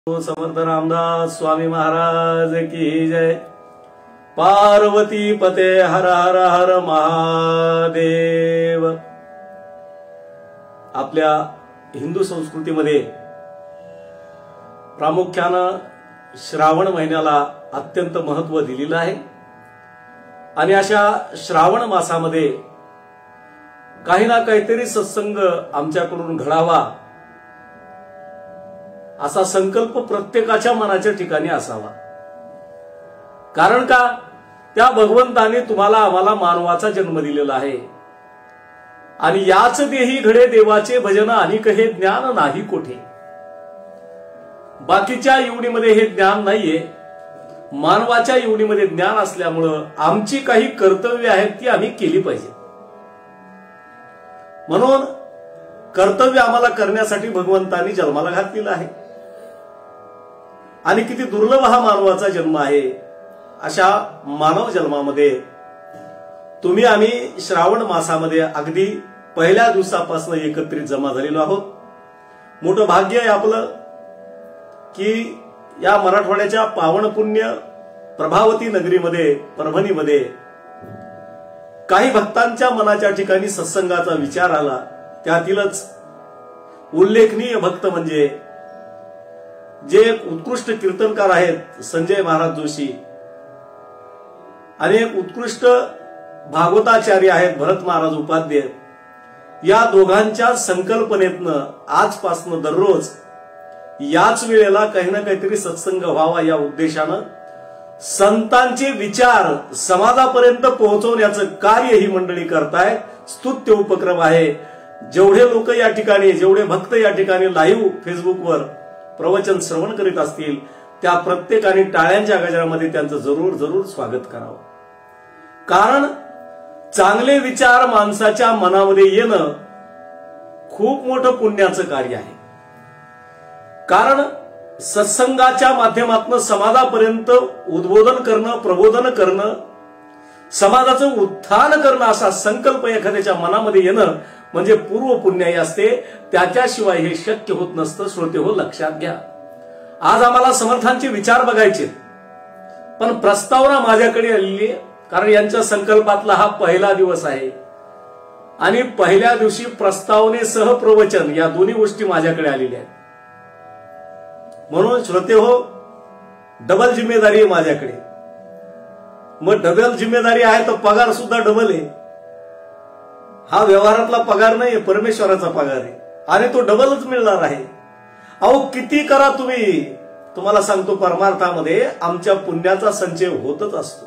समर्थ रामदास स्वामी महाराज की जय। पार्वती पते हर हर हर महादेव। आपल्या हिंदू संस्कृतीमध्ये प्रामुख्यानं श्रावण महिन्याला अत्यंत महत्त्व दिलेलं आहे आणि अशा श्रावण मासामध्ये काही ना काहीतरी सत्संग आमच्याकडून घडावा असा संकल्प प्रत्येकाच्या मनाच्या ठिकाणी असावा। कारण का त्या भगवंताने तुम्हाला आम्हाला मानवाचा जन्म दिलेला आहे आणि याच देही घडे देवाचे भजन अनिक हे ज्ञान नाही कोठे। बाकीच्या योनीमध्ये हे ज्ञान नाहीये, मानवाच्या योनीमध्ये ज्ञान असल्यामुळं आमची काही कर्तव्य आहेत ती आम्ही केली पाहिजे। म्हणून कर्तव्य आम्हाला करण्यासाठी भगवंतानी जन्माला घातलेला आहे आणि किती दुर्लभ हा मानवाचा जन्म आहे। अशा मानव जन्मामध्ये तुम्ही आम्ही श्रावण मासामध्ये अगदी पहिल्या दिवसापासून एकत्रित जमा झालेलो आहोत। मोठं भाग्य आहे आपलं की या मराठवाड्याच्या पावन पुण्य प्रभावती नगरीमध्ये परभणीमध्ये काही भक्तांच्या मनाच्या ठिकाणी सत्संगाचा विचार आला। त्यातीलच उल्लेखनीय भक्त म्हणजे जे एक उत्कृष्ट कीर्तनकार आहेत संजय महाराज जोशी आणि एक उत्कृष्ट भागवताचार्य आहेत भरत महाराज उपाध्याय। या दोघांच्या संकल्पनेतनं आजपासून दररोज याच वेळेला काही ना काहीतरी सत्संग व्हावा या उद्देशानं संतांचे विचार समाजापर्यंत पोहोचवण्याचं कार्य ही मंडळी करतायत। स्तुत्य उपक्रम आहे। जेवढे लोक या ठिकाणी जेवढे भक्त या ठिकाणी लाईव्ह फेसबुकवर प्रवचन श्रवण करीत असतील त्या प्रत्येकाने टाळ्यांच्या गजरामध्ये त्यांचं जरूर जरूर स्वागत करावं। कारण चांगले विचार माणसाच्या मनामध्ये येणं खूप मोठं पुण्याचं कार्य आहे। कारण सत्संगाच्या माध्यमातून समाजापर्यंत उद्बोधन करणं, प्रबोधन करणं, समाजाचं उत्थान करणं असा संकल्प एखाद्याच्या मनामध्ये येणं म्हणजे पूर्व पुण्याई असते। त्याच्याशिवाय हे शक्य होत नसतं। श्रोते हो, लक्षात घ्या। आज आम्हाला समर्थांचे विचार बघायचे पण प्रस्तावना माझ्याकडे आलेली आहे कारण यांच्या संकल्पातला हा पहिला दिवस आहे आणि पहिल्या दिवशी प्रस्तावनेसह प्रवचन या दोन्ही गोष्टी माझ्याकडे आलेल्या आहेत। म्हणून श्रोते हो, डबल जिम्मेदारी आहे माझ्याकडे। मग डबल जिम्मेदारी आहे तर पगार सुद्धा डबल आहे। हा व्यवहारातला पगार नाही, परमेश्वराचा पगार आहे आणि तो डबलच मिळणार आहे। अहो किती करा तुम्ही, तुम्हाला सांगतो परमार्थामध्ये आमच्या पुण्याचा संचय होतच असतो।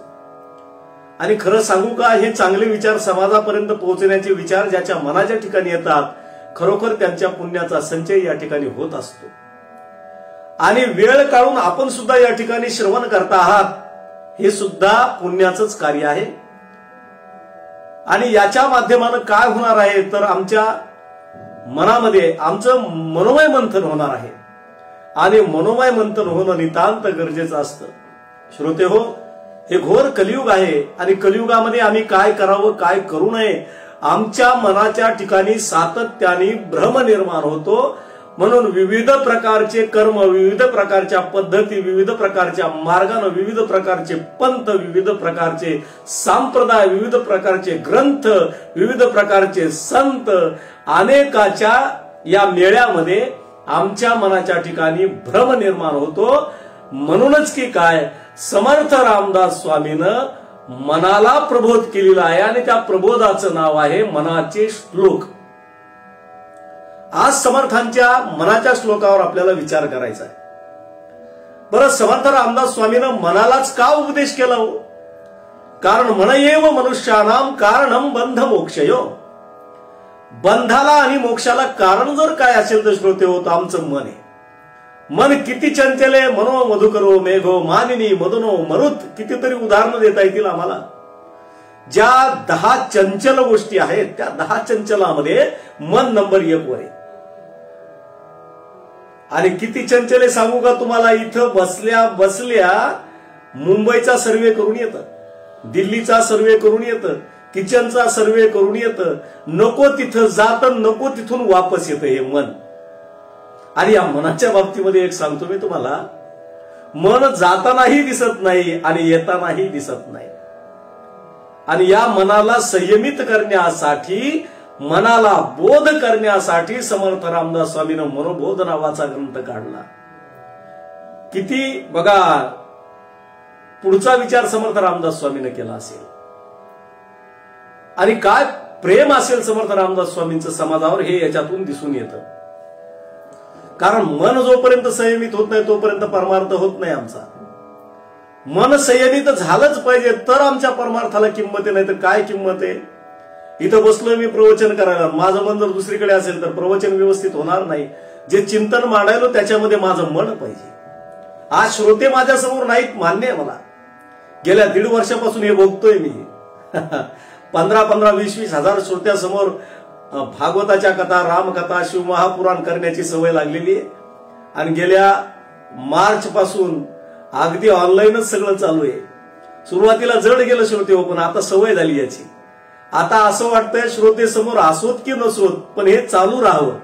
आणि खरं सांगू का, हे चांगले विचार समाजापर्यंत पोहोचण्याचे विचार ज्याच्या मनाच्या ठिकाणी येतात खरोखर त्यांच्या पुण्याचा संचय या ठिकाणी होत असतो। आणि वेळ काढून आपण सुद्धा या ठिकाणी श्रवण करता आहात हे सुद्धा पुण्याचंच कार्य आहे। आणि याच्या माध्यमानं काय होणार आहे तर आमच्या मनामध्ये आमचं मनोमय मंथन होणार आहे आणि मनोमय मंथन होणं नितांत गरजेचं असतं। श्रोते हो, हे घोर कलियुग आहे आणि कलियुगामध्ये आम्ही काय करावं काय करू नये आमच्या मनाच्या ठिकाणी सातत्याने भ्रम निर्माण होतो। म्हणून विविध प्रकारचे कर्म, विविध प्रकारच्या पद्धती, विविध प्रकारच्या मार्गाने, विविध प्रकारचे पंथ, विविध प्रकारचे संप्रदाय, विविध प्रकारचे ग्रंथ, विविध प्रकारचे संत अनेकाच्या या मेळ्यामध्ये आमच्या मनाच्या ठिकाणी भ्रम निर्माण होतो। म्हणूनच की काय, समर्थ रामदास स्वामीनं मनाला प्रबोध केलेला आहे आणि त्या प्रबोधाचं नाव आहे मनाचे श्लोक। आज समर्थांच्या मनाच्या श्लोकावर आपल्याला विचार करायचा आहे। बरं, समर्थ रामदास स्वामीनं मनालाच का उपदेश केला हो? कारण मनयेव मनुष्यानाम कारणम बंध मोक्षयो। बंधाला आणि मोक्षाला कारण जर काय असेल तर श्रोते होतं आमचं मन आहे। मन किती चंचल आहे, मनो मधुकरो मेघो मानिनी मदनो मरुत, कितीतरी उदाहरणं देता येतील आम्हाला। ज्या 10 चंचल गोष्टी आहेत त्या 10 चंचलामध्ये मन नंबर 1 वर आहे। आणि किती चंचल आहे सांगू का तुम्हाला, इथं बसल्या बसल्या मुंबईचा सर्वे करून येतं, दिल्लीचा सर्वे करून येतं, किचनचा सर्वे करून येतं, नको तिथं जात नको तिथून वापस येतं हे मन। आणि या मनाच्या बाबतीमध्ये एक सांगतो मी तुम्हाला, मन जातानाही दिसत नाही आणि येतानाही दिसत नाही. आणि या मनाला संयमित करण्यासाठी, मनाला बोध करण्यासाठी समर्थ रामदास स्वामीनं मनोबोध नावाचा ग्रंथ काढला. किती बघा पुढचा विचार समर्थ रामदास स्वामीनं केला असेल आणि काय प्रेम असेल समर्थ रामदास स्वामींचं समाजावर, हे याच्यातून दिसून येतं. कारण मन जोपर्यंत संयमित होत नाही तोपर्यंत परमार्थ होत नाही आमचा. मन संयमित झालंच पाहिजे तर आमच्या परमार्थाला किंमत आहे, नाही तर काय किंमत आहे. इथं बसलोय मी प्रवचन करायला, माझं मन जर दुसरीकडे असेल तर प्रवचन व्यवस्थित होणार नाही. जे चिंतन मांडायलो त्याच्यामध्ये माझं मन पाहिजे. आज श्रोते माझ्या समोर नाहीत, मान्य आहे मला. गेल्या 1.5 वर्षापासून हे बघतोय मी. 15-15, 20-20 हजार श्रोत्यासमोर भागवताच्या कथा, रामकथा, शिवमहापुराण करण्याची सवय लागलेली आहे. आणि गेल्या मार्च पासून अगदी ऑनलाईनच सगळं चालू आहे. सुरुवातीला जड गेलं श्रोते हो, पण आता सवय झाली याची. आता असं वाटतंय श्रोते समोर असोत की नसोत, पण हे चालू राहावं.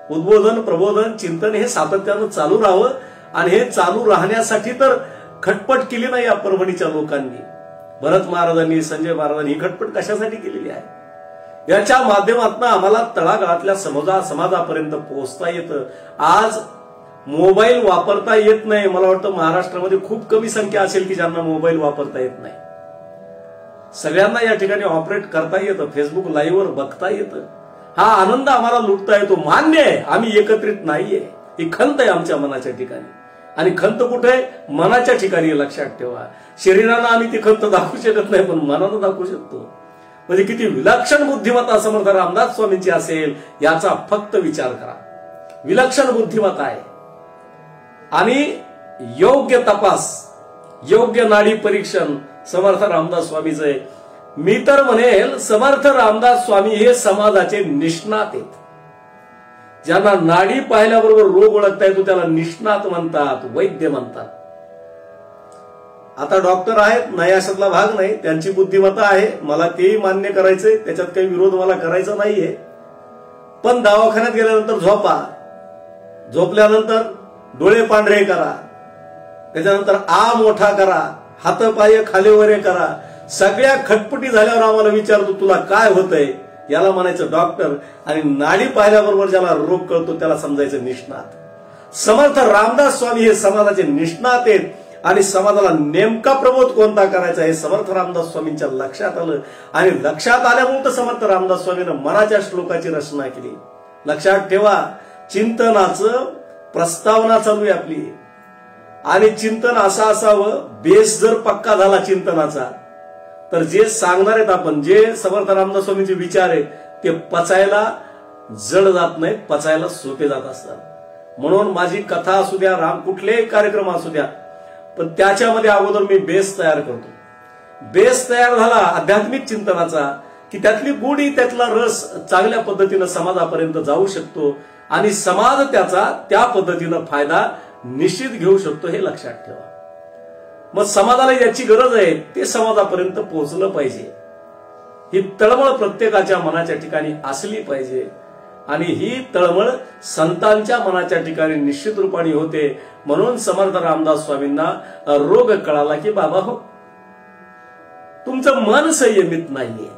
उद्बोधन, प्रबोधन, चिंतन हे सातत्यानं चालू राहावं. आणि हे चालू राहण्यासाठी तर खटपट केली नाही या परभणीच्या लोकांनी. भरत महाराजांनी, संजय महाराजांनी ही खटपट कशासाठी केलेली आहे? याच्या माध्यमातून आम्हाला तळागाळातल्या समाजापर्यंत पोहोचता येतं. आज मोबाईल वापरता येत नाही. मला वाटतं महाराष्ट्रामध्ये खूप कमी संख्या असेल की ज्यांना मोबाईल वापरता येत नाही. सगळ्यांना या ठिकाणी ऑपरेट करता येतं, फेसबुक लाईव्हवर बघता येतं. हा आनंद आम्हाला लुटता येतो. मान्य आहे आम्ही एकत्रित नाहीये, ही खंत आहे आमच्या मनाच्या ठिकाणी. आणि खंत कुठे आहे? मनाच्या ठिकाणी. लक्षात ठेवा, शरीरानं आम्ही ती खंत दाखवू शकत नाही, पण मनानं दाखवू शकतो. म्हणजे किती विलक्षण बुद्धिमत्ता समर्थ रामदास स्वामींची असेल याचा फक्त विचार करा. विलक्षण बुद्धिमत्ता आहे. आणि योग्य तपास, योग्य नाडी परीक्षण समर्थ रामदास स्वामीचं आहे. मी तर म्हणेल समर्थ रामदास स्वामी हे समाजाचे निष्णात आहेत. ज्यांना नाडी पाहिल्याबरोबर रोग ओळखता येतो त्याला निष्णात म्हणतात, वैद्य म्हणतात. आता डॉक्टर आहेत, नाही अशातला भाग नाही, त्यांची बुद्धिमत्ता आहे, मला तेही मान्य करायचंय, त्याच्यात काही विरोध मला करायचा नाहीये. पण दवाखान्यात गेल्यानंतर झोपा, झोपल्यानंतर डोळे पांढरे करा, त्याच्यानंतर आ मोठा करा, हातपाय खालीवरे करा. सगळ्या खटपटी झाल्यावर आम्हाला विचारतो तुला काय होतंय, याला म्हणायचं डॉक्टर. आणि नाडी पाहिल्याबरोबर ज्याला रोग कळतो त्याला समजायचं निष्णात. समर्थ रामदास स्वामी हे समाजाचे निष्णात आहेत. आणि समाजाला नेमका प्रबोध कोणता करायचा हे समर्थ रामदास स्वामींच्या लक्षात आलं. आणि लक्षात आल्यामुळे तर समर्थ रामदास स्वामींनी मनाच्या श्लोकाची रचना केली. लक्षात ठेवा, चिंतनाचं प्रस्तावना चालू आहे आपली. आणि चिंतन असं असावं, बेस जर पक्का झाला चिंतनाचा तर जे सांगणार आहेत आपण, जे समर्थ रामदास स्वामींचे विचार आहेत ते पचायला जड जात नाहीत, पचायला सोपे जात असतात. म्हणून माझी कथा असू द्या, कुठलेही कार्यक्रम असू द्या, पण त्याच्यामध्ये अगोदर मी बेस तयार करतो. बेस तयार झाला आध्यात्मिक चिंतनाचा की त्यातली गोडी, त्यातला रस चांगल्या पद्धतीनं समाजापर्यंत जाऊ शकतो आणि समाज त्याचा त्या पद्धतीनं फायदा निश्चित घेऊ शकतो, हे लक्षात ठेवा. मग समाजाला याची गरज आहे, ते समाजापर्यंत पोहोचलं पाहिजे. ही तळमळ प्रत्येकाच्या मनाच्या ठिकाणी असली पाहिजे. आणि ही तळमळ संतांच्या मनाच्या ठिकाणी निश्चित रूपाने होते. म्हणून समर्थ रामदास स्वामींना रोग कळाला की बाबा हो, तुमचं मन संयमित नाहीये.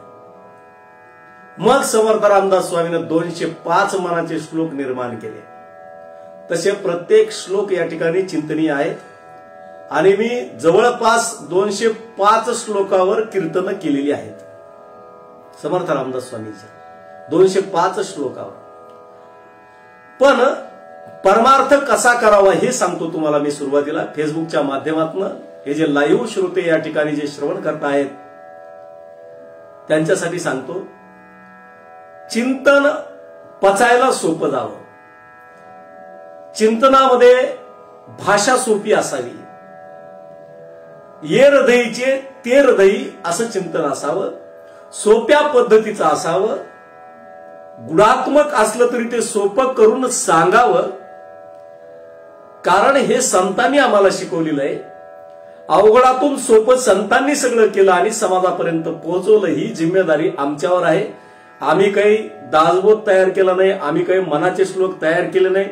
मग समर्थ रामदास स्वामींनी 205 मनाचे श्लोक निर्माण केले. तसे प्रत्येक श्लोक या ठिकाणी चिंतनीय आहेत. आणि मी जवळपास 205 श्लोकावर कीर्तन केलेली आहेत समर्थ रामदास स्वामींच्या, 205 श्लोकावर. पण परमार्थ कसा करावा हे सांगतो तुम्हाला मी सुरुवातीला. फेसबुकच्या माध्यमातून हे जे लाईव्ह श्रोते या ठिकाणी जे श्रवण करत आहेत त्यांच्यासाठी सांगतो, चिंतन पचायला सोपं जावं, चिंतनामध्ये भाषा सोपी असावी, ये हृदयीचे ते हृदयी असं चिंतन असावं, सोप्या पद्धतीचं असावं, गुणात्मक असलं तरी ते सोपं करून सांगावं. कारण हे संतांनी आम्हाला शिकवलेलं आहे. अवघडातून सोपं संतांनी सगळं केलं आणि समाजापर्यंत पोहोचवलं. ही जिम्मेदारी आमच्यावर आहे. आम्ही काही दासबोध तयार केला नाही, आम्ही काही मनाचे श्लोक तयार केले नाही.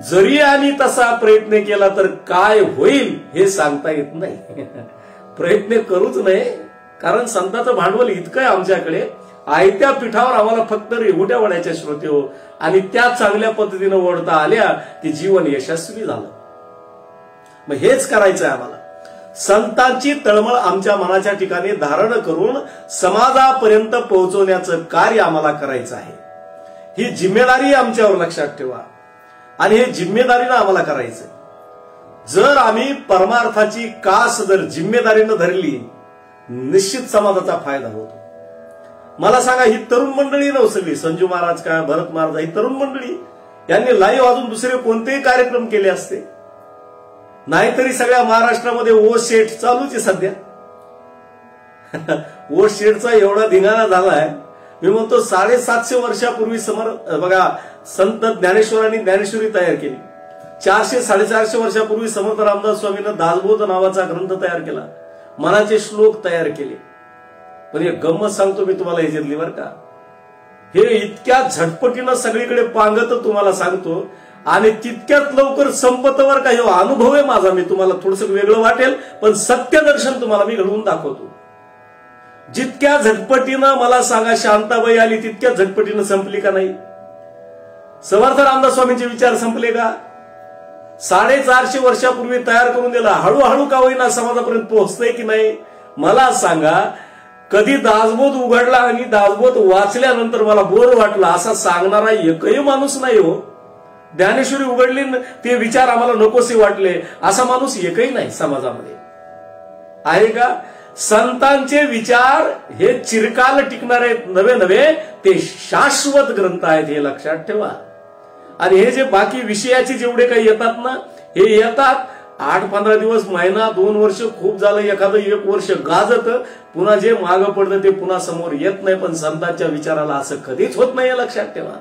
जरी आम्ही तसा प्रयत्न केला तर काय होईल हे सांगता येत नाही. प्रयत्न करूच नये, कारण संतांचं भांडवल इतकं आहे आमच्याकडे. आयत्या पीठावर आम्हाला फक्त रेघोट्या वळायच्या श्रोते हो, आणि त्या चांगल्या पद्धतीनं ओढता आल्या की जीवन यशस्वी झालं. मग हेच करायचंय आम्हाला. संतांची तळमळ आमच्या मनाच्या ठिकाणी धारण करून समाजापर्यंत पोहोचवण्याचं कार्य आम्हाला करायचं आहे. ही जिम्मेदारी आमच्यावर लक्षात ठेवा, आणि हे जिम्मेदारीनं आम्हाला करायचं. जर आम्ही परमार्थाची कास जर जिम्मेदारीनं धरली, निश्चित समाजाचा फायदा होतो. मला सांगा, ही तरुण मंडळी नव्हती, संजू महाराज काय, भरत महाराज, ही तरुण मंडळी यांनी लाईव्ह अजून दुसरे कोणतेही कार्यक्रम केले असते, नाहीतरी सगळ्या महाराष्ट्रामध्ये ओस शेट चालूच आहे सध्या. ओस शेटचा एवढा धिंगाणा झालाय, मी म्हणतो 750 वर्षापूर्वी बघा, संत ज्ञानेश्वरांनी ज्ञानेश्वरी तयार केली. 400-450 वर्षापूर्वी समर्थ रामदास स्वामींनी दासबोध नावाचा ग्रंथ तयार केला, मनाचे श्लोक तयार केले. पण एक गंमत सांगतो मी तुम्हाला ह्याच्यातली बरं का, हे इतक्या झटपटीनं सगळीकडे पांगत तुम्हाला सांगतो, आणि तितक्यात लवकर संपत वर का. हे अनुभव आहे माझा, मी तुम्हाला थोडंसं वेगळं वाटेल, पण सत्य दर्शन तुम्हाला मी घडवून दाखवतो. जितक्या झटपटीनं मला सांगा शांताबाई आली, तितक्या झटपटीनं संपली का नाही? समर्थ रामदास स्वामींचे विचार संपले का? 450 वर्षापूर्वी तयार करून दिला, हळूहळू का होईना समाजापर्यंत पोहोचतंय की नाही? मला सांगा, कधी दासबोध उघडला आणि दासबोध वाचल्यानंतर मला बोर वाटला असा सांगणारा एकही माणूस नाही हो. ज्ञानेश्वरी उघडली, ते विचार आम्हाला नकोसे वाटले असा माणूस एकही नाही समाजामध्ये, आहे का? संतांचे विचार हे चिरकाल टिकणारे नवे ते शाश्वत ग्रंथ आहेत, हे लक्षात ठेवा. आणि हे जे बाकी विषयाचे जेवढे काही येतात ना, हे येतात 8-15 दिवस, महिना, 2 वर्ष, खूप झालं एखादं 1 वर्ष गाजत, पुन्हा जे मागं पडतं ते पुन्हा समोर येत नाही. पण संतांच्या विचाराला असं कधीच होत नाही, लक्षात ठेवा.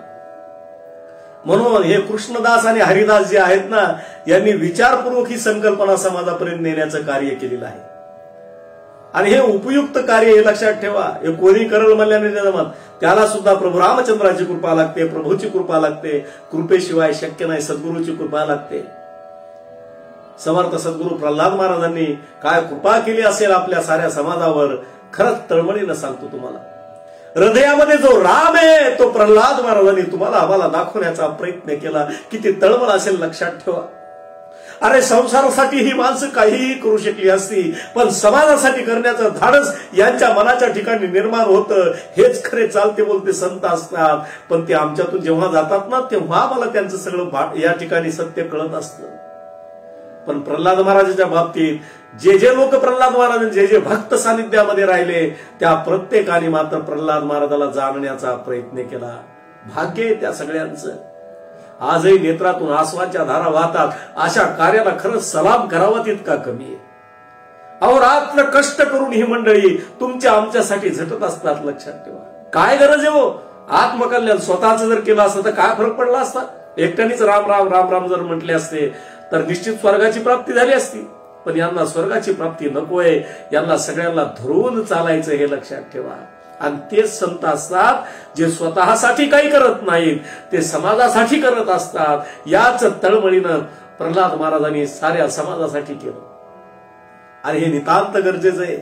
म्हणून हे कृष्णदास आणि हरिदास जे आहेत ना, यांनी विचारपूर्वक ही संकल्पना समाजापर्यंत नेण्याचं कार्य केलेलं आहे. आणि हे उपयुक्त कार्य, हे लक्षात ठेवा. हे कोणी करल म्हणल्याने जमत, त्याला सुद्धा प्रभू रामचंद्राची कृपा लागते, प्रभूची कृपा लागते. कृपेशिवाय शक्य नाही, सद्गुरूची कृपा लागते. समर्थ सद्गुरू प्रल्हाद महाराजांनी काय कृपा केली असेल आपल्या साऱ्या समाजावर, खरंच तळमळीनं सांगतो तुम्हाला. हृदयामध्ये जो राम आहे तो प्रल्हाद महाराजांनी तुम्हाला आम्हाला दाखवण्याचा प्रयत्न केला. किती तळमळ असेल लक्षात ठेवा. अरे, संसारासाठी ही माणसं काहीही करू शकली असती, पण समाजासाठी करण्याचं धाडस यांच्या मनाच्या ठिकाणी निर्माण होतं. हेच खरे चालते बोलते संत असतात, पण ते आमच्यातून जेव्हा जातात ना, तेव्हा मला त्यांचं सगळं या ठिकाणी सत्य कळत असतं. पण प्रल्हाद महाराजांच्या बाबतीत जे लोक प्रल्हाद महाराज, जे भक्त सानिध्यामध्ये राहिले, त्या प्रत्येकाने मात्र प्रल्हाद महाराजाला जाणण्याचा प्रयत्न केला. भाग्य आहे त्या सगळ्यांचं. आजही नेत्रातून आसवाच्या धारा वाहतात. अशा कार्याला खरंच सलाम करावा तितका कमी आहे. अहोरात्र कष्ट करून ही मंडळी तुमच्या आमच्यासाठी झटत असतात, लक्षात ठेवा. काय गरज आहे हो? आत्मकल्याण स्वतःच जर केलं असतं तर काय फरक पडला असता? एकट्यानेच राम राम राम राम जर म्हटले असते तर निश्चित स्वर्गाची प्राप्ती झाली असती. पण यांना स्वर्गाची प्राप्ती नकोय, यांना सगळ्यांना धरून चालायचं, हे लक्षात ठेवा. आणि तेच संत असतात जे स्वतःसाठी काही करत नाहीत, ते समाजासाठी करत असतात. याच तळमळीनं प्रल्हाद महाराजांनी साऱ्या समाजासाठी केलं, आणि हे नितांत गरजेचं आहे.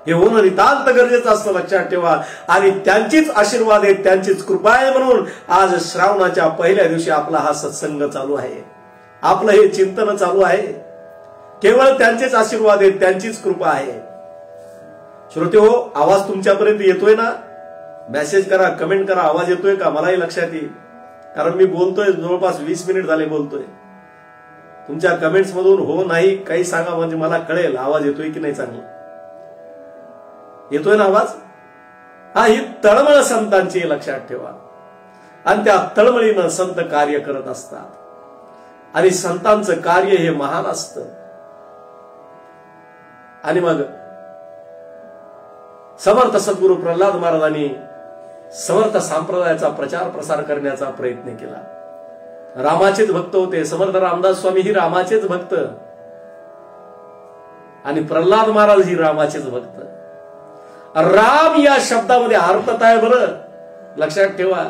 हे होणं नितांत गरजेचं असतं, लक्षात ठेवा. आणि त्यांचीच आशीर्वाद आहेत, त्यांचीच कृपा आहे. म्हणून आज श्रावणाच्या पहिल्या दिवशी आपला हा सत्संग चालू आहे, आपलं हे चिंतन चालू आहे. केवळ त्यांचेच आशीर्वाद आहेत, त्यांचीच कृपा आहे. श्रोते हो, आवाज तुमच्यापर्यंत येतोय ना? मेसेज करा, कमेंट करा, आवाज येतोय का? मलाही लक्षात येईल, कारण मी बोलतोय, जवळपास 20 मिनिट झाले बोलतोय. तुमच्या कमेंट्स मधून हो नाही काही सांगा, म्हणजे मला कळेल आवाज येतोय की नाही. चांगला येतोय ना आवाज? हा, ही तळमळ संतांची, लक्षात ठेवा. आणि त्या तळमळीनं संत कार्य करत असतात, आणि संतांचं कार्य हे महान असतं. आणि मग समर्थ सद्गुरू प्रल्हाद महाराजांनी समर्थ संप्रदायाचा प्रचार प्रसार करण्याचा प्रयत्न केला. रामाचेच भक्त होते. समर्थ रामदास स्वामी ही रामाचेच भक्त, आणि प्रल्हाद महाराज ही रामाचेच भक्त. राम या शब्दामध्ये अर्थता आहे बरं, लक्षात ठेवा.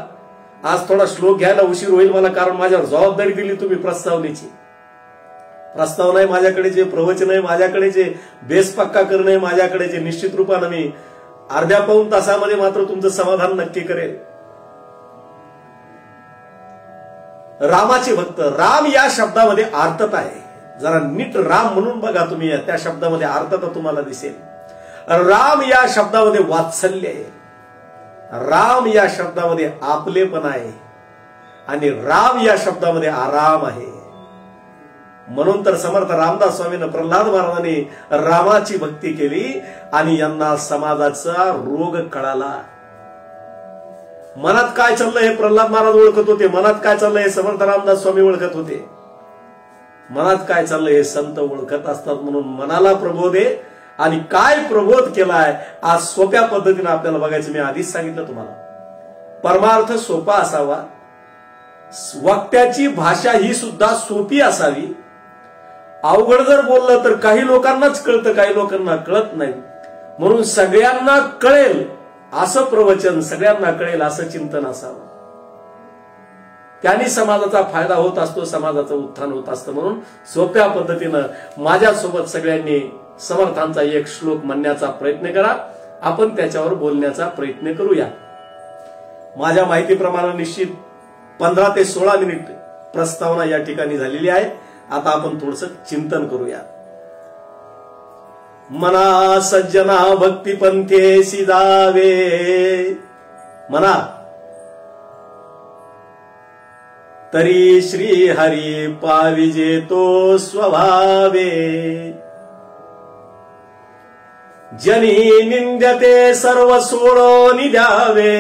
आज थोडा श्लोक घ्यायला उशीर होईल मला, कारण माझ्यावर जबाबदारी दिली तुम्ही प्रस्तावनेची. प्रस्तावना आहे माझ्याकडेचे, प्रवचन आहे माझ्याकडेचे, बेस पक्का करणं आहे माझ्याकडेचे. निश्चित रूपानं मी अर्ध्या पाऊण तासामध्ये मात्र तुमचं समाधान नक्की करेल. रामाचे भक्त, राम या शब्दामध्ये अर्थता आहे. जरा नीट राम म्हणून बघा तुम्ही, त्या शब्दामध्ये अर्थता तुम्हाला दिसेल. राम या शब्दामध्ये वात्सल्य आहे, राम या शब्दामध्ये आपलेपण आहे, आणि राम या शब्दामध्ये आराम आहे. म्हणून तर समर्थ रामदास स्वामींनी, प्रल्हाद महाराजांनी रामाची भक्ती केली आणि यांना समाजाचा रोग कळाला. मनात काय चाललंय हे प्रल्हाद महाराज ओळखत होते, मनात काय चाललंय हे समर्थ रामदास स्वामी ओळखत होते, मनात काय चाललंय हे संत ओळखत असतात. म्हणून मनाला प्रबोध आहे, आणि काय प्रबोध केलाय आज सोप्या पद्धतीने आपल्याला बघायचं. मी आधीच सांगितलं तुम्हाला, परमार्थ सोपा असावा, वक्त्याची भाषा ही सुद्धा सोपी असावी. अवघड जर बोललं तर काही लोकांनाच कळतं, काही लोकांना कळत नाही. म्हणून सगळ्यांना कळेल असं प्रवचन, सगळ्यांना कळेल असं चिंतन असावं. त्याने समाजाचा फायदा होत असतो, समाजाचं उत्थान होत असतं. म्हणून सोप्या पद्धतीनं माझ्यासोबत सगळ्यांनी समर्थांचा एक श्लोक म्हणण्याचा प्रयत्न करा, आपण त्याच्यावर बोलण्याचा प्रयत्न करूया. माझ्या माहितीप्रमाणे निश्चित 15 ते 16 मिनिट प्रस्तावना या ठिकाणी झालेली आहे. आता आपण थोडस चिंतन करूया. मना सज्जना भक्ती पंथेसी जावे, मना तरी श्री हरी पाविजे तो स्वभावे. जनी निंद्यते सर्व सोडून द्यावे,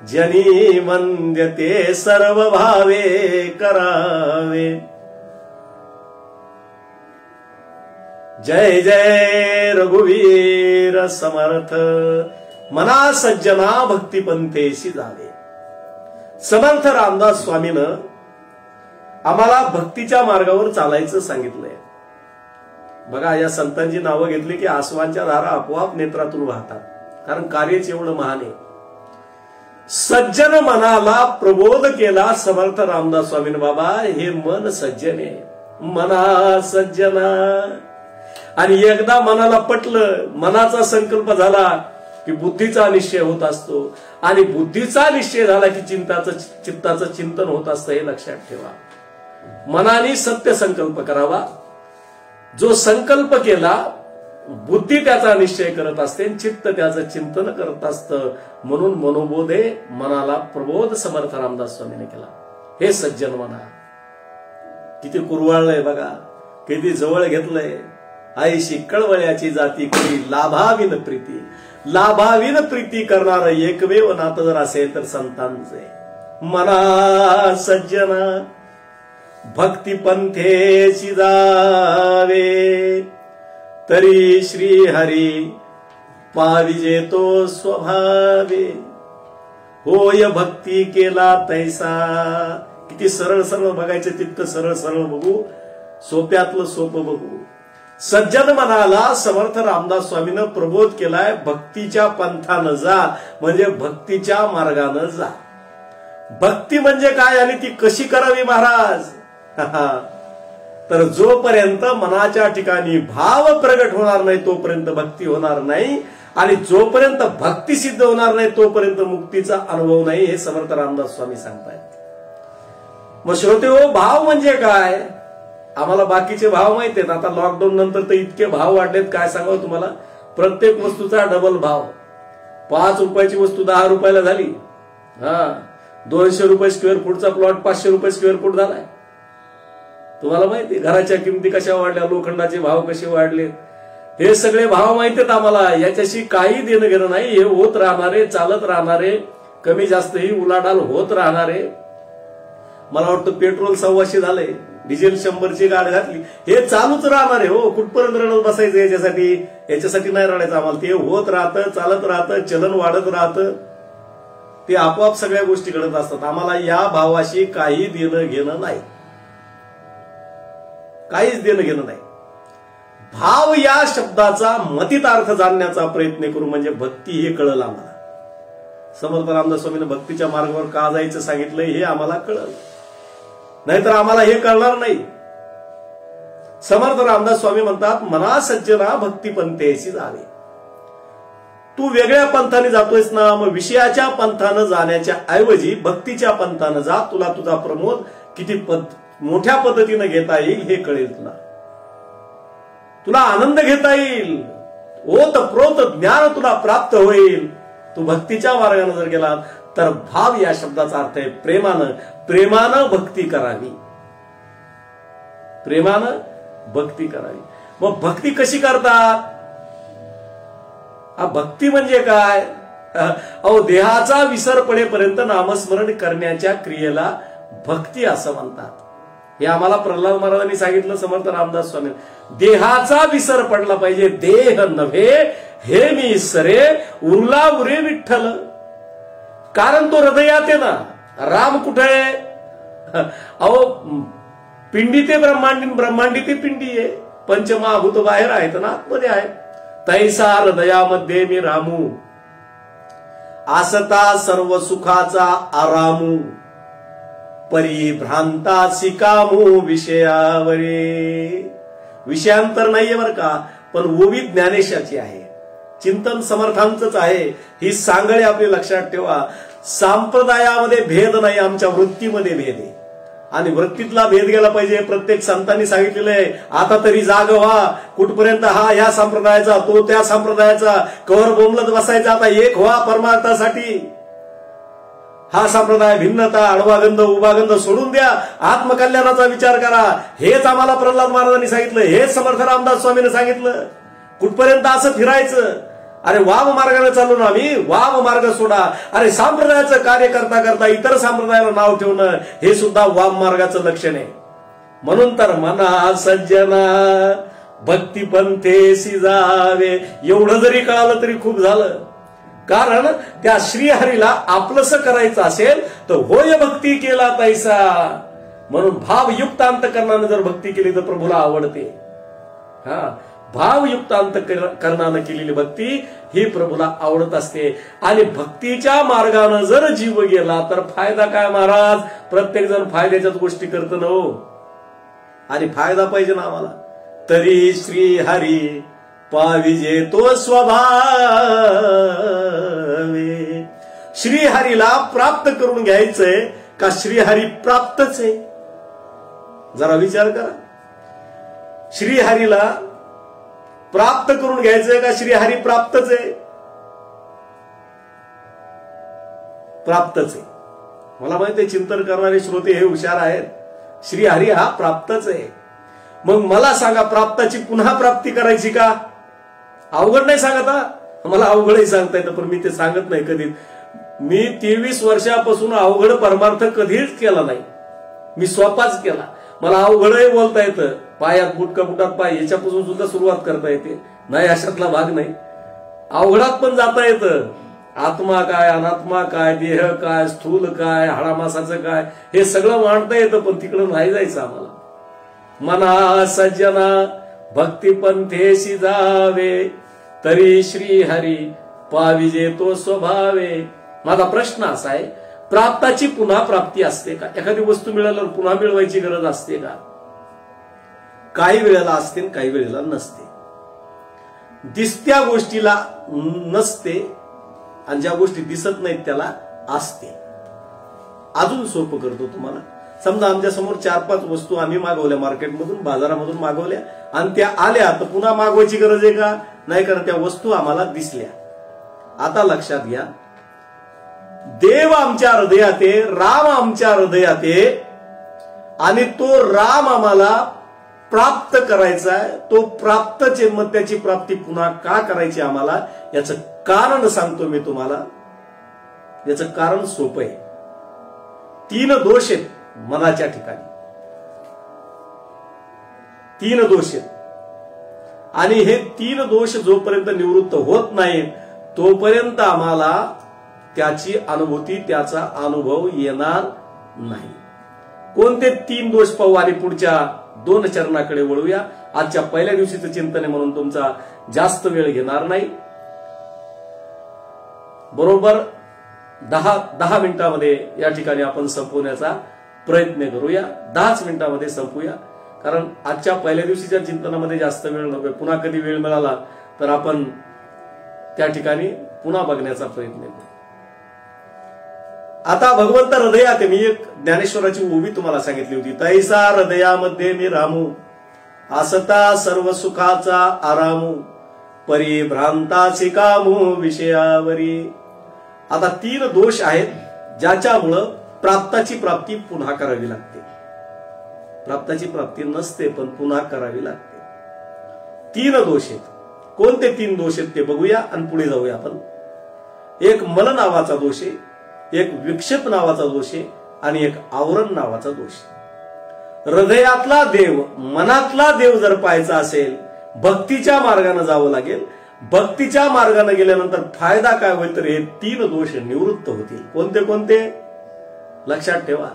जनी वंद्यते सर्व भावे करावे. जय जय रघुवीर समर्थ. मना सज्जना भक्ती पंथेसी जावे. समर्थ रामदास स्वामीनं आम्हाला भक्तीच्या मार्गावर चालायचं सांगितलंय. बघा, या संतांची नावं घेतली की आसवांच्या धारा आपोआप नेत्रातून वाहतात, कारण कार्यच एवढं महान आहे. सज्जन मनाला प्रबोध केला समर्थ रामदास स्वामींनी. बाबा, हे मन सज्जन आहे, मना सज्जना. आणि एकदा मनाला पटलं, मनाचा संकल्प झाला की बुद्धीचा निश्चय होत असतो, आणि बुद्धीचा निश्चय झाला की चित्ताचं चिंतन होत असतं. हे लक्षात ठेवा. मनाने सत्य संकल्प करावा. जो संकल्प केला, बुद्धी त्याचा निश्चय करत असते, चित्त त्याचं चिंतन करत असतं. म्हणून मनोबोधे मनाला प्रबोध समर्थ रामदास स्वामीने केला. हे सज्जन मना. किती कुरवाळलंय बघा, किती जवळ घेतलंय. आईशी कळवळ्याची जाती करी लाभाविन प्रीती. लाभाविन प्रीती करणार एकमेव नातं जर असेल तर संतांचे. मना सज्जना भक्ती पंथेसी जावे, तरी श्री हरी पाविजे तो स्वभावे. होय भक्ती केला तैसा. किती सरळ सरळ बघायचं तितकं सरळ सरळ बघू, सोप्यातलं सोपं बघू. सज्जन मनाला समर्थ रामदास स्वामीनं प्रबोध केलाय, भक्तीच्या पंथानं जा, म्हणजे भक्तीच्या मार्गानं जा. भक्ती म्हणजे काय आणि ती कशी करावी महाराज? तर जोपर्यंत मनाच्या ठिकाणी भाव प्रगट होणार नाही तोपर्यंत भक्ती होणार नाही, आणि जोपर्यंत भक्ती सिद्ध होणार नाही तोपर्यंत मुक्तीचा अनुभव नाही, हे समर्थ रामदास स्वामी सांगतायत. मग श्रोतेहो, भाव म्हणजे काय? आम्हाला बाकीचे भाव माहिती आहेत. आता लॉकडाऊन नंतर तर इतके भाव वाढलेत, काय सांगावं तुम्हाला. प्रत्येक वस्तूचा डबल भाव. 5 रुपयाची वस्तू 10 रुपयाला झाली. 200 रुपये स्क्वेअर फूटचा प्लॉट 500 रुपये स्क्वेअर फूट झालाय. तुम्हाला माहिती घराच्या किमती कशा वाढल्या, लोखंडाचे भाव कसे वाढले, हे सगळे भाव माहिती आहेत आम्हाला. याच्याशी काही देणं घेणं नाही. हे होत राहणारे, चालत राहणारे, कमी जास्त ही उलाढाल होत राहणारे. मला वाटतं पेट्रोल 125 झालंय, डिझेल 100ची गाड घातली, हे चालूच राहणार आहे. हो, कुठपर्यंत रडत बसायचं याच्यासाठी नाही रडायचं आम्हाला. ते होत राहतं, चालत राहतं, चलन वाढत राहतं, ते आपोआप सगळ्या गोष्टी घडत असतात. आम्हाला या भावाशी काही देणं घेणं नाही, काहीच देणं घेणं नाही. भाव या शब्दाचा मतितार्थ जाणण्याचा प्रयत्न करू, म्हणजे भक्ती हे कळलं आम्हाला. समर्थ रामदास स्वामींनी भक्तीच्या मार्गावर का जायचं सांगितलंय हे आम्हाला कळलं, नाहीतर आम्हाला हे कळणार नाही. समर्थ रामदास स्वामी म्हणतात, मना सज्जना भक्ती पंथेसी जावे. तू वेगळ्या पंथाने जातोयस ना, मग विषयाच्या पंथानं जाण्याच्या ऐवजी भक्तीच्या पंथानं जा. तुला तुझा प्रमोद किती मोठ्या पद्धतीनं घेता येईल हे कळेल. तुला आनंद घेता येईल, ओत प्रोत ज्ञान तुला प्राप्त होईल. तू भक्तीच्या मार्गाने जर गेला तर भाव या शब्दाचा अर्थ आहे प्रेमानं. प्रेमानं भक्ती करावी, प्रेमानं भक्ती करावी. मग भक्ती कशी करतात? भक्ती म्हणजे काय? देहाचा विसर पडेपर्यंत नामस्मरण करण्याच्या क्रियेला भक्ती असं म्हणतात. हे आम्हाला प्रल्हाद महाराजांनी सांगितलं, समर्थ रामदास स्वामी. देहाचा विसर पडला पाहिजे. देह नव्हे हे मी सरे, उरला उरे विठ्ठल. कारण तो हृदयात आहे ना. राम कुठे आहे? पिंडी ते ब्रह्मांडी, ब्रह्मांडी ते पिंडी आहे. पंचमहाभूत बाहेर आहेत ना, आतमध्ये आहेत. तैसा हृदयामध्ये मी रामू, आसता सर्व सुखाचा आरामू. परिभ्रांता सिकामू विषयावरे. विषयांतर नाहीये बर का, पण ओवी ज्ञानेशाची आहे, चिंतन समर्थांचंच आहे. ही सांगळे आपली लक्षात ठेवा. संप्रदायामध्ये भेद नाही, आमच्या वृत्तीमध्ये भेद आहे. आणि वृत्तीतला भेद गेला पाहिजे. प्रत्येक संतांनी सांगितलेलं आहे, आता तरी जाग व्हा. कुठपर्यंत हा ह्या संप्रदायाचा, तो त्या संप्रदायाचा, कवर बोंबलत बसायचा. आता एक व्हा परमार्थासाठी. हा संप्रदाय, भिन्नता, आडवागंध उभागंध सोडून द्या, आत्मकल्याणाचा विचार करा. हेच आम्हाला प्रल्हाद महाराजांनी सांगितलं, हेच समर्थ रामदास स्वामींनी सांगितलं. कुठपर्यंत असं फिरायचं? अरे वाम मार्गाने चालू ना आम्ही, वाम मार्ग सोडा. अरे संप्रदायाचं कार्य करता करता इतर संप्रदायाला नाव ठेवणं हे सुद्धा वाम मार्गाचं लक्षण आहे. म्हणून तर मना सज्जना भक्ती पंथेसी जावे. एवढं जरी कळालं तरी खूप झालं. कारण त्या श्रीहरीला आपलंसं करायचं असेल तर होय भक्ती केला तैसा. म्हणून भावयुक्त अंतकरणाने जर भक्ती केली तर प्रभूला आवडते. भावयुक्त अंतकरणाने केलेली भक्ती ही प्रभूला आवडत असते. आणि भक्तीच्या मार्गाने जर जीव गेला तर फायदा काय महाराज? प्रत्येक जण फायद्याच्याच गोष्टी करत ना हो. आणि फायदा पाहिजे ना आम्हाला. तरी श्रीहरी पाविजे तो स्वभावे. श्रीहरीला प्राप्त करून घ्यायचंय का श्रीहरी प्राप्तच आहे? जरा विचार करा. श्रीहरीला प्राप्त करून घ्यायचंय का श्रीहरी प्राप्तच आहे? प्राप्तच आहे. मला माहिती आहे चिंतन करणारे श्रोते हे हुशार आहेत. श्रीहरी हा प्राप्तच आहे. मग मला सांगा, प्राप्ताची पुन्हा प्राप्ती करायची का? अवघड नाही सांगत हा. मला अवघडही सांगता येतं, पण मी ते सांगत नाही कधी. मी 23 वर्षापासून अवघड परमार्थ कधीच केला नाही. मी स्वतःच केला. मला अवघडही बोलता येतं. पायात बुटका, बुटात पाय, याच्यापासून सुद्धा सुरुवात करता येते. नाही अशातला भाग नाही. अवघडात पण जाता येतं. आत्मा काय, अनात्मा काय, देह काय, स्थूल काय, हाडामासाचं काय, हे सगळं मांडता येतं. पण तिकडं नाही जायचं आम्हाला. मना सज्जना भक्ती पंथेसी जावे, तरी श्रीहरी पाविजे तो स्वभावे. माझा प्रश्न असा आहे, प्राप्ताची पुन्हा प्राप्ती असते का? एखादी वस्तू मिळाल्यावर पुन्हा मिळवायची गरज असते का? काही वेळेला असते, काही वेळेला नसते. दिसत्या गोष्टीला नसते आणि ज्या गोष्टी दिसत नाहीत त्याला असते. अजून सोपं करतो तुम्हाला. समजा आमच्या समोर 4-5 वस्तू आम्ही मागवल्या, मार्केटमधून, बाजारामधून मागवल्या आणि त्या आल्या, तर पुन्हा मागवायची गरज आहे का? नाही, कारण त्या वस्तू आम्हाला दिसल्या. आता लक्षात घ्या, देव आमच्या हृदयात आहे, राम आमच्या हृदयात आहे आणि तो राम आम्हाला प्राप्त करायचा आहे. तो प्राप्तच आहे. मग त्याची प्राप्ती पुन्हा का करायची आम्हाला? याचं कारण सांगतो मी तुम्हाला. याचं कारण सोपं आहे. 3 दोष आहेत मनाच्या ठिकाणी. 3 दोष आहेत. आणि हे 3 दोष जोपर्यंत निवृत्त होत नाहीत तोपर्यंत आम्हाला त्याची अनुभूती, त्याचा अनुभव येणार नाही. कोणते 3 दोष पाहू आणि पुढच्या 2 चरणाकडे वळूया. आजच्या पहिल्या दिवशीचं चिंतन आहे म्हणून तुमचा जास्त वेळ घेणार नाही. बरोबर 10 मिनिटांमध्ये या ठिकाणी आपण संपवण्याचा प्रयत्न करूया. 10 मिनिटांमध्ये संपूया, कारण आजच्या पहिल्या दिवशीच्या चिंतनामध्ये जास्त वेळ नको. पुन्हा कधी वेळ मिळाला तर आपण त्या ठिकाणी पुन्हा बघण्याचा प्रयत्न करू. आता भगवंत हृदयात, मी एक ज्ञानेश्वराची ओवी तुम्हाला सांगितली होती. तैसा हृदयामध्ये मी रामू, आसता सर्व सुखाचा आरामू, परिभ्रांताचे कामू विषयावरी. आता 3 दोष आहेत ज्याच्यामुळं प्राप्ताची प्राप्ती पुन्हा करावी लागते. प्राप्ताची प्राप्ती नसते पण पुन्हा करावी लागते. 3 दोष आहेत. कोणते 3 दोष आहेत ते बघूया आणि पुढे जाऊया आपण. एक मल नावाचा दोष आहे, एक विक्षेप नावाचा दोष आहे आणि एक आवरण नावाचा दोष आहे. हृदयातला देव, मनातला देव जर पाहायचा असेल, भक्तीच्या मार्गाने जावं लागेल. भक्तीच्या मार्गाने गेल्यानंतर फायदा काय होईल तर हे 3 दोष निवृत्त होतील. कोणते कोणते लक्षात ठेवा.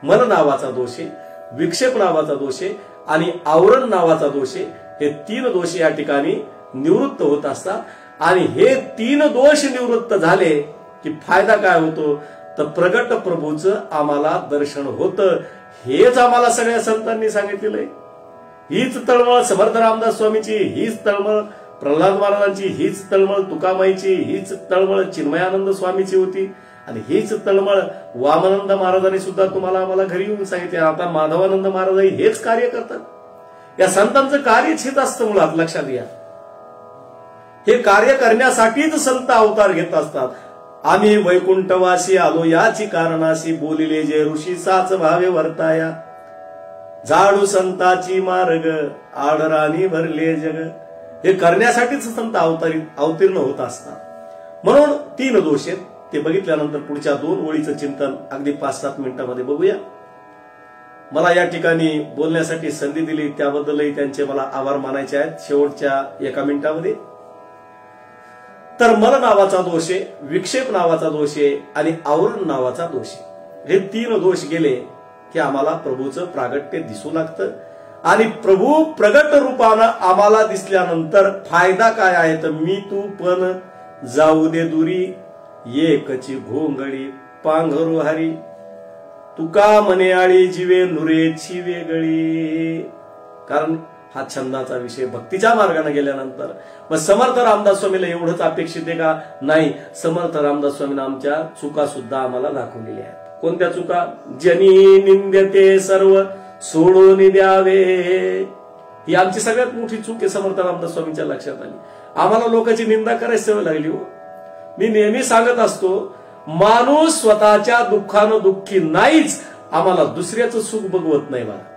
मल नावाचा दोष आहे, विक्षेप नावाचा दोष आहे आणि आवरण नावाचा दोष आहे. हे 3 दोष या ठिकाणी निवृत्त होत असतात. आणि हे 3 दोष निवृत्त झाले की फायदा काय होतो तर प्रगट प्रभूचं आम्हाला दर्शन होतं. हेच आम्हाला सगळ्या संतांनी सांगितलेलं आहे. हीच तळमळ समर्थ रामदास स्वामीची, हीच तळमळ प्रल्हाद महाराजांची, हीच तळमळ तुकामाईची, हीच तळमळ चिन्मयानंद स्वामीची होती आणि हीच तळमळ वामानंद महाराजांनी सुद्धा तुम्हाला आम्हाला घरी येऊन सांगितले. आता माधवानंद महाराजही हेच कार्य करतात. या संतांचं कार्यच हेच असतं. मुळात लक्षात घ्या, हे कार्य करण्यासाठीच संत अवतार घेत असतात. आम्ही वैकुंठवासी आलो याची कारणाशी, बोलिले जे ऋषी साच भावे वर्ताया, झाडू संताची मार्ग आडराणी भरले जग. हे करण्यासाठीच संत अवतीर्ण होत असतात. म्हणून 3 दोष आहेत. ते बघितल्यानंतर पुढच्या 2 ओळीचं चिंतन अगदी 5-7 मिनिटांमध्ये बघूया. मला या ठिकाणी बोलण्यासाठी संधी दिली त्याबद्दलही त्यांचे मला आभार मानायचे आहेत शेवटच्या 1 मिनिटामध्ये. तर मल नावाचा दोष आहे, विक्षेप नावाचा दोष आहे आणि आवरण नावाचा दोष आहे. हे 3 दोष गेले की आम्हाला प्रभूचं प्रागट्य दिसू लागतं. आणि प्रभू प्रगट रूपानं आम्हाला दिसल्यानंतर फायदा काय आहे तर मी तू पण जाऊ दे दुरी, एकची घोंगडी पांघरू हरी, तुका म्हणे आळी जीवे नुरेची वेगळी. कारण हा छंदाचा विषय. भक्तीच्या मार्गाने गेल्यानंतर मग समर्थ रामदास स्वामीला एवढंच अपेक्षित आहे का? नाही. समर्थ रामदास स्वामींना आमच्या चुका सुद्धा आम्हाला दाखवलेल्या आहेत. कोणत्या चुका? जनी निंद्यते सर्व सोडून द्यावे. ही आमची सगळ्यात मोठी चूक आहे. समर्थ रामदास स्वामींच्या लक्षात आली. आम्हाला लोकांची निंदा करायची सवय लागली हो. मी नेहमी सांगत असतो, माणूस स्वतःच्या दुःखानं दुःखी नाहीच, आम्हाला दुसऱ्याचं सुख बघवत नाही. मला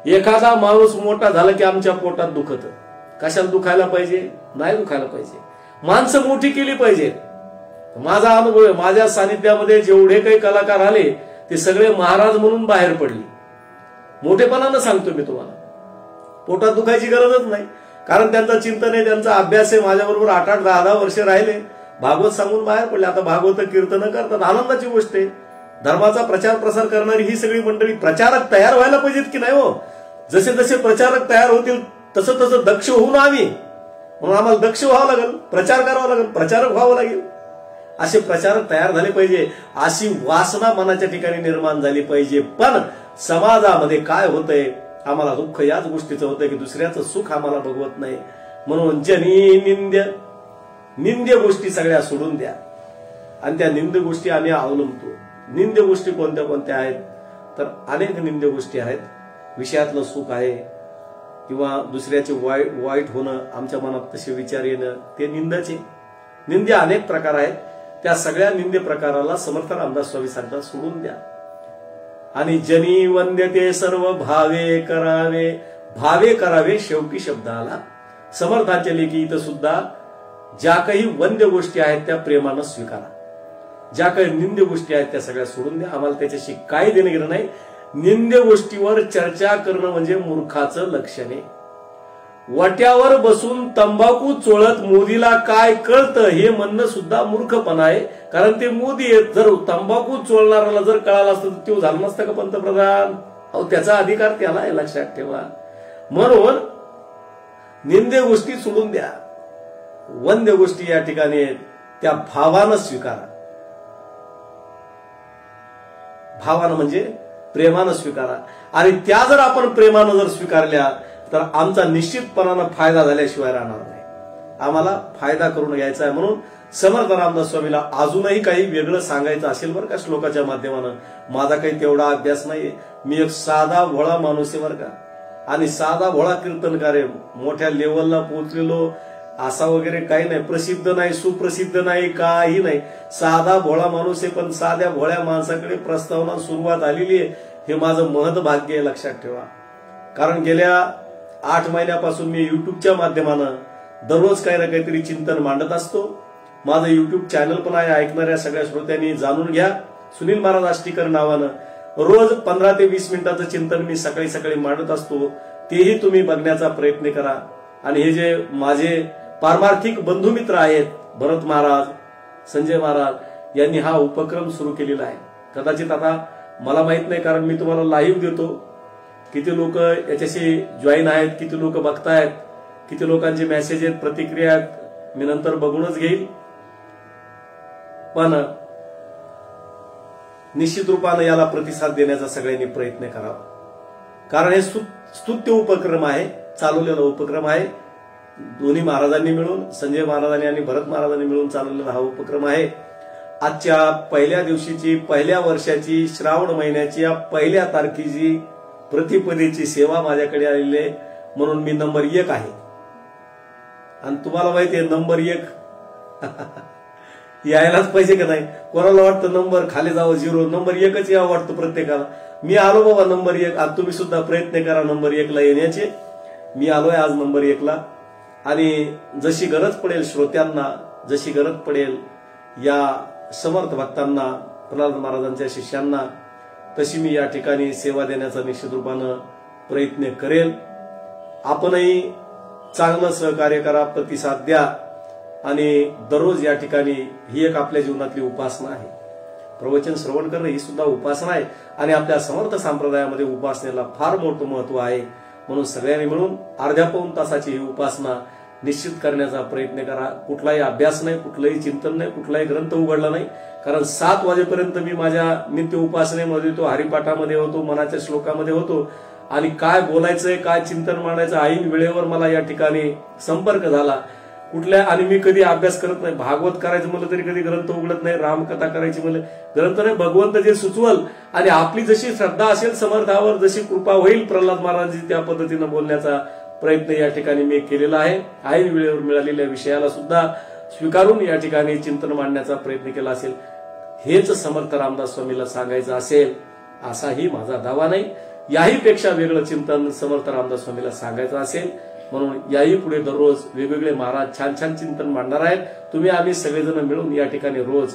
एखादा माणूस मोठा झाला की आमच्या पोटात दुखत. कशाला दुखायला पाहिजे? नाही दुखायला पाहिजे. माणसं मोठी केली पाहिजे. माझा अनुभव आहे. माझ्या सानिध्यामध्ये जेवढे काही कलाकार आले ते सगळे महाराज म्हणून बाहेर पडले. मोठेपणानं सांगतो मी तुम्हाला. पोटात दुखायची गरजच नाही, कारण त्यांचं चिंतन आहे, त्यांचा अभ्यास आहे. माझ्याबरोबर 8-8, 10-10 वर्ष राहिले, भागवत सांगून बाहेर पडले. आता भागवत कीर्तन करतात. आनंदाची गोष्ट आहे. धर्माचा प्रचार प्रसार करणारी ही सगळी मंडळी, प्रचारक तयार व्हायला पाहिजेत की नाही हो? जसे जसे प्रचारक तयार होतील तसं तसं दक्ष होऊ ना आम्ही. म्हणून आम्हाला दक्ष व्हावं लागेल, प्रचार करावा लागेल, प्रचारक व्हावं लागेल. असे प्रचारक तयार झाले पाहिजे. अशी वासना मनाच्या ठिकाणी निर्माण झाली पाहिजे. पण समाजामध्ये काय होतंय, आम्हाला दुःख याच गोष्टीचं होतंय की दुसऱ्याचं सुख आम्हाला बघवत नाही. म्हणून जनी निंद्य गोष्टी सगळ्या सोडून द्या. आणि त्या निंद्य गोष्टी आम्ही अवलंबतो. निंद्य गोष्टी कोणत्या कोणत्या आहेत तर अनेक निंद्य गोष्टी आहेत. विषयातलं सुख आहे किंवा दुसऱ्याचे वाईट होणं, आमच्या मनात तसे विचार येणं, ते निंदाचे. निंदे अनेक प्रकार आहेत. त्या सगळ्या निंदे प्रकाराला समर्थ रामदास स्वामी सांगतात सोडून द्या. आणि जनी वंद्यते सर्व भावे करावे. भावे करावे शेवटी शब्द आला. समर्थांच्या लेखी इथं सुद्धा ज्या काही वंद्य गोष्टी आहेत त्या प्रेमानं स्वीकारा. ज्या काही निंद्य गोष्टी आहेत त्या सगळ्या सोडून द्या. आम्हाला त्याच्याशी काही देणं घेणं नाही. निंद्य गोष्टीवर चर्चा करणं म्हणजे मूर्खाचं लक्षण आहे. वाट्यावर बसून तंबाखू चोळत मोदीला काय कळतं हे म्हणणं सुद्धा मूर्खपणा आहे. कारण ते मोदी आहेत. जर तंबाखू चोळणाऱ्याला जर कळालं असतं तर तो झाला नसता का पंतप्रधान? अहो, त्याचा अधिकार त्याला आहे, लक्षात ठेवा. म्हणून निंद्य गोष्टी सोडून द्या. वंद्य गोष्टी या ठिकाणी त्या भावानं स्वीकारा. भावानं म्हणजे प्रेमानं स्वीकारा. आणि त्या जर आपण प्रेमानं जर स्वीकारल्या तर आमचा निश्चितपणानं फायदा झाल्याशिवाय राहणार नाही. आम्हाला फायदा करून घ्यायचा आहे. म्हणून समर्थ रामदास स्वामीला अजूनही काही वेगळं सांगायचं असेल बरं का श्लोकाच्या माध्यमानं, माझा काही तेवढा अभ्यास नाहीये. मी एक साधा भोळा माणूस आहे बरं का, आणि साधा भोळा कीर्तनकार आहे. मोठ्या लेवलला पोहोचलेलो असा वगैरे काही नाही, प्रसिद्ध नाही, सुप्रसिद्ध नाही, काही नाही. साधा भोळा माणूस आहे. पण साध्या भोळ्या माणसाकडे प्रस्तावना सुरुवात आलेली आहे. हे माझं महत् भाग्य आहे, लक्षात ठेवा. कारण गेल्या 8 महिन्यापासून मी युट्यूबच्या माध्यमानं दररोज काही ना काहीतरी चिंतन मांडत असतो. माझं युट्यूब चॅनल पण आहे, ऐकणाऱ्या सगळ्या श्रोत्यांनी जाणून घ्या. सुनील महाराज आष्टीकर नावानं रोज 15 ते 20 मिनिटाचं चिंतन मी सकाळी सकाळी मांडत असतो. तेही तुम्ही बघण्याचा प्रयत्न करा. आणि हे जे माझे पारमार्थिक बंधुमित्र आहेत, भरत महाराज, संजय महाराज यांनी हा उपक्रम सुरू केलेला आहे. कदाचित आता मला माहित नाही, कारण मी तुम्हाला लाईव्ह देतो, किती लोक याच्याशी जॉईन आहेत, किती लोक बघतायत, किती लोकांचे मेसेज आहेत, प्रतिक्रिया आहेत, मी नंतर बघूनच घेईल. पण निश्चित रूपानं याला प्रतिसाद देण्याचा सगळ्यांनी प्रयत्न करावा. कारण हे स्तुत्य उपक्रम आहे, चालवलेला उपक्रम आहे. दोन्ही महाराजांनी मिळून, संजय महाराजांनी आणि भरत महाराजांनी मिळून चालवलेला हा उपक्रम आहे. आजच्या पहिल्या दिवशीची, पहिल्या वर्षाची, श्रावण महिन्याची या पहिल्या तारखेची प्रतिपदेची सेवा माझ्याकडे आलेली आहे. म्हणून मी नंबर 1 आहे. आणि तुम्हाला माहिती आहे नंबर 1 यायलाच पाहिजे का नाही. कोणाला वाटतं नंबर खाली जावं 0, नंबर 1च यावं वाटतं प्रत्येकाला. मी आलो बाबा नंबर 1. आज तुम्ही सुद्धा प्रयत्न करा नंबर 1ला येण्याचे. मी आलोय आज नंबर 1ला. आणि जशी गरज पडेल श्रोत्यांना, जशी गरज पडेल या समर्थ भक्तांना, प्रल्हाद महाराजांच्या शिष्यांना, तशी मी या ठिकाणी सेवा देण्याचा निश्चित रूपानं प्रयत्न करेल. आपणही चांगलं सहकार्य करा, प्रतिसाद द्या. आणि दररोज या ठिकाणी ही एक आपल्या जीवनातली उपासना आहे. प्रवचन श्रवण करणं ही सुद्धा उपासना आहे. आणि आपल्या समर्थ संप्रदायामध्ये उपासनेला फार मोठं महत्व आहे. म्हणून सगळ्यांनी मिळून अर्ध्या पाऊण तासाची ही उपासना निश्चित करण्याचा प्रयत्न करा. कुठलाही अभ्यास नाही, कुठलंही चिंतन नाही, कुठलाही ग्रंथ उघडला नाही. कारण 7 वाजेपर्यंत मी माझ्या नित्य उपासनेमध्ये होतो, हरिपाठामध्ये होतो, मनाच्या श्लोकामध्ये होतो. आणि काय बोलायचंय, काय चिंतन मांडायचं, ऐन वेळेवर मला या ठिकाणी संपर्क झाला कुठल्या. आणि मी कधी अभ्यास करत नाही. भागवत करायचं म्हणलं तरी कधी ग्रंथ उघडत नाही. रामकथा करायची म्हणलं ग्रंथ नाही. भगवंत जे सुचवल आणि आपली जशी श्रद्धा असेल समर्थावर, जशी कृपा होईल प्रल्हाद महाराजांची, त्या पद्धतीनं बोलण्याचा प्रयत्न या ठिकाणी मी केलेला आहे. ऐन वेळेवर मिळालेल्या विषयाला सुद्धा स्वीकारून या ठिकाणी चिंतन मांडण्याचा प्रयत्न केला असेल. हेच समर्थ रामदास स्वामीला सांगायचं असेल असाही माझा दावा नाही. याही पेक्षा वेगळं चिंतन समर्थ रामदास स्वामीला सांगायचं असेल. म्हणून याही पुढे दररोज वेगवेगळे महाराज छान छान चिंतन मांडणार आहेत. तुम्ही आम्ही सगळेजण मिळून या ठिकाणी रोज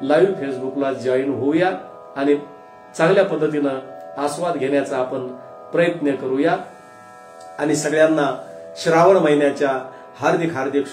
लाईव्ह फेसबुकला जॉईन होऊया आणि चांगल्या पद्धतीनं आस्वाद घेण्याचा आपण प्रयत्न करूया. आणि सगळ्यांना श्रावण महिन्याच्या हार्दिक हार्दिक